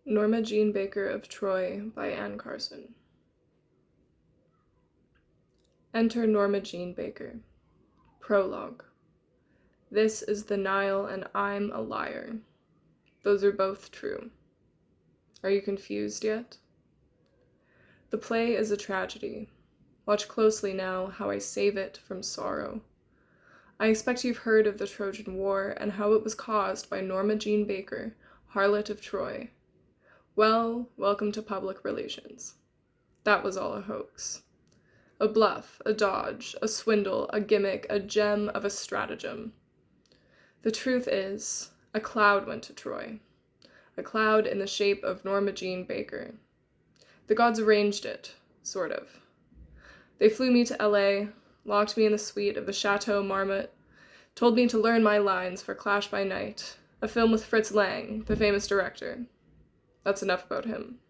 Norma Jean Baker of Troy by Anne Carson. Enter Norma Jean Baker. Prologue. This is the Nile and I'm a liar. Those are both true. Are you confused yet? The play is a tragedy. Watch closely now how I save it from sorrow. I expect you've heard of the Trojan War and how it was caused by Norma Jean Baker, harlot of Troy. Well, welcome to public relations. That was all a hoax. A bluff, a dodge, a swindle, a gimmick, a gem of a stratagem. The truth is, a cloud went to Troy. A cloud in the shape of Norma Jean Baker. The gods arranged it, sort of. They flew me to LA, locked me in the suite of the Chateau Marmot, told me to learn my lines for Clash by Night, a film with Fritz Lang, the famous director. That's enough about him.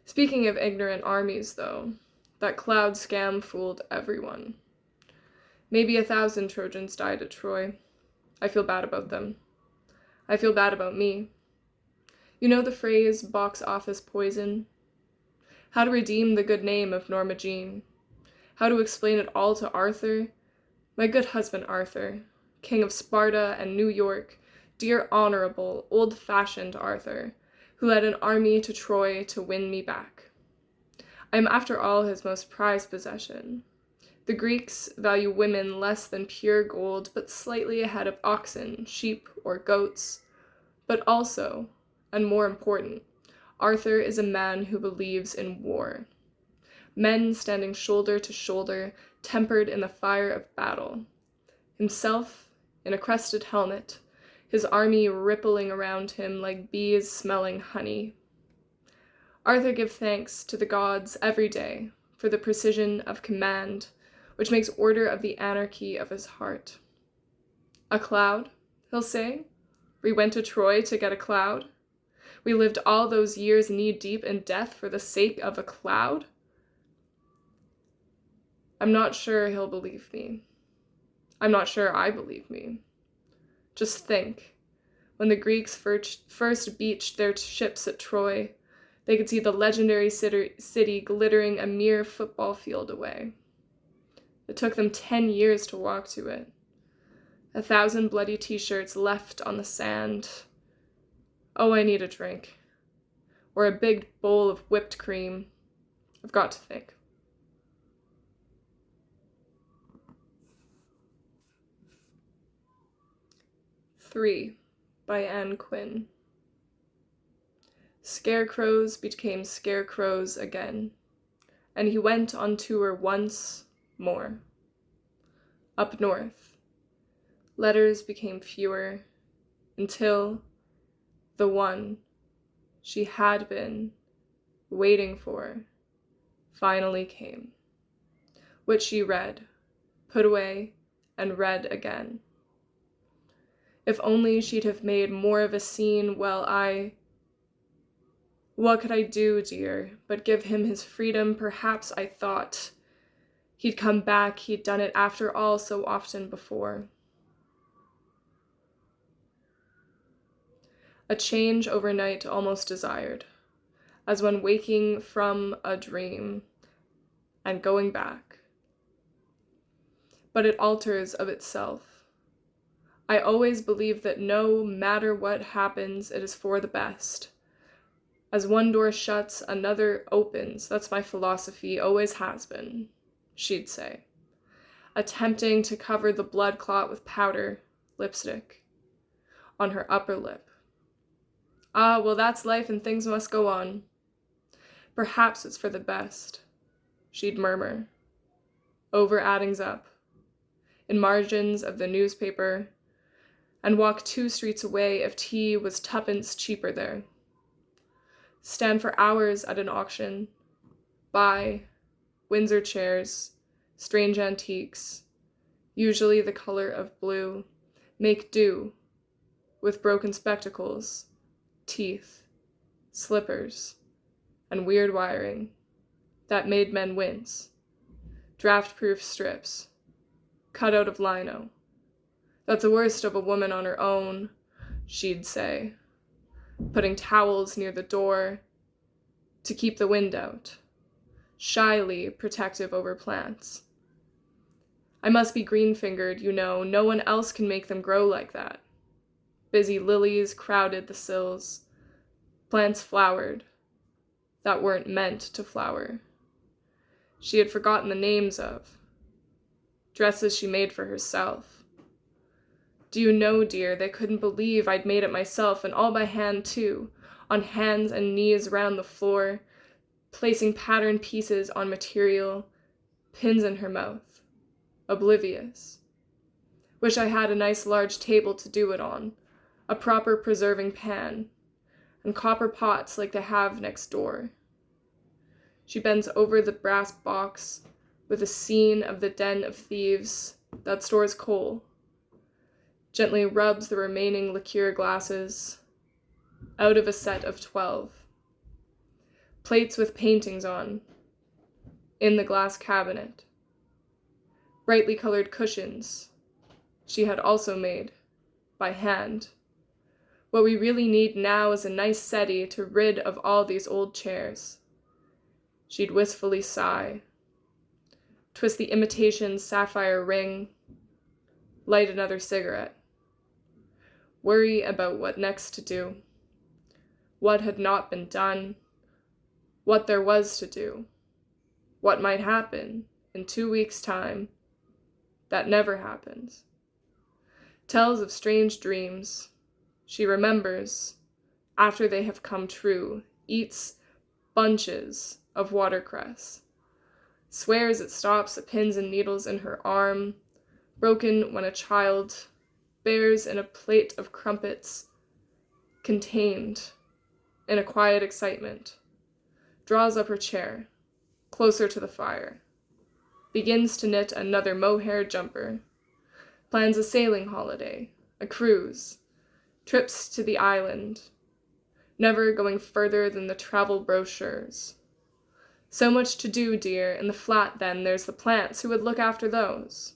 Speaking of ignorant armies, though, that cloud scam fooled everyone. Maybe 1,000 Trojans died at Troy. I feel bad about them. I feel bad about me. You know the phrase, box office poison? How to redeem the good name of Norma Jean. How to explain it all to Arthur. My good husband Arthur, king of Sparta and New York, dear honorable, old-fashioned Arthur, who led an army to Troy to win me back. I am after all his most prized possession. The Greeks value women less than pure gold, but slightly ahead of oxen, sheep, or goats. But also, and more important, Arthur is a man who believes in war. Men standing shoulder to shoulder, tempered in the fire of battle. Himself, in a crested helmet, his army rippling around him like bees smelling honey. Arthur gives thanks to the gods every day for the precision of command, which makes order of the anarchy of his heart. A cloud, he'll say? We went to Troy to get a cloud? We lived all those years knee-deep in death for the sake of a cloud? I'm not sure he'll believe me. I'm not sure I believe me. Just think, when the Greeks first beached their ships at Troy, they could see the legendary city glittering a mere football field away. It took them 10 years to walk to it. 1,000 bloody t-shirts left on the sand. Oh, I need a drink. Or a big bowl of whipped cream. I've got to think. Three by Ann Quin. Scarecrows became scarecrows again, and he went on tour once more. Up north, letters became fewer, until the one she had been waiting for finally came, which she read, put away, and read again. If only she'd have made more of a scene, what could I do, dear, but give him his freedom? Perhaps I thought he'd come back, he'd done it after all so often before. A change overnight almost desired, as when waking from a dream and going back. But it alters of itself. I always believe that no matter what happens, it is for the best. As one door shuts, another opens. That's my philosophy, always has been, she'd say, attempting to cover the blood clot with powder, lipstick, on her upper lip. Ah, well, that's life and things must go on. Perhaps it's for the best, she'd murmur, over addings up, in margins of the newspaper, and walk 2 streets away if tea was 2pence cheaper there. Stand for hours at an auction, buy Windsor chairs, strange antiques, usually the color of blue, make do with broken spectacles, teeth, slippers, and weird wiring that made men wince, draft-proof strips, cut out of lino. That's the worst of a woman on her own, she'd say. putting towels near the door to keep the wind out, shyly protective over plants. I must be green-fingered, you know, no one else can make them grow like that. Busy lilies crowded the sills. Plants flowered that weren't meant to flower. She had forgotten the names of. Dresses she made for herself. Do you know, dear, they couldn't believe I'd made it myself, and all by hand, too, on hands and knees round the floor, placing pattern pieces on material, pins in her mouth, oblivious. Wish I had a nice large table to do it on, a proper preserving pan, and copper pots like they have next door. She bends over the brass box with a scene of the den of thieves that stores coal, gently rubs the remaining liqueur glasses out of a set of 12. Plates with paintings on, in the glass cabinet. Brightly colored cushions she had also made, by hand. What we really need now is a nice settee to rid of all these old chairs. She'd wistfully sigh, twist the imitation sapphire ring, light another cigarette. Worry about what next to do, what had not been done, what there was to do, what might happen in 2 weeks' time that never happens. Tells of strange dreams. She remembers, after they have come true, eats bunches of watercress, swears it stops the pins and needles in her arm, broken when a child, bears in a plate of crumpets, contained in a quiet excitement, draws up her chair, closer to the fire, begins to knit another mohair jumper, plans a sailing holiday, a cruise, trips to the island, never going further than the travel brochures. So much to do, dear. In the flat, then, there's the plants. Who would look after those?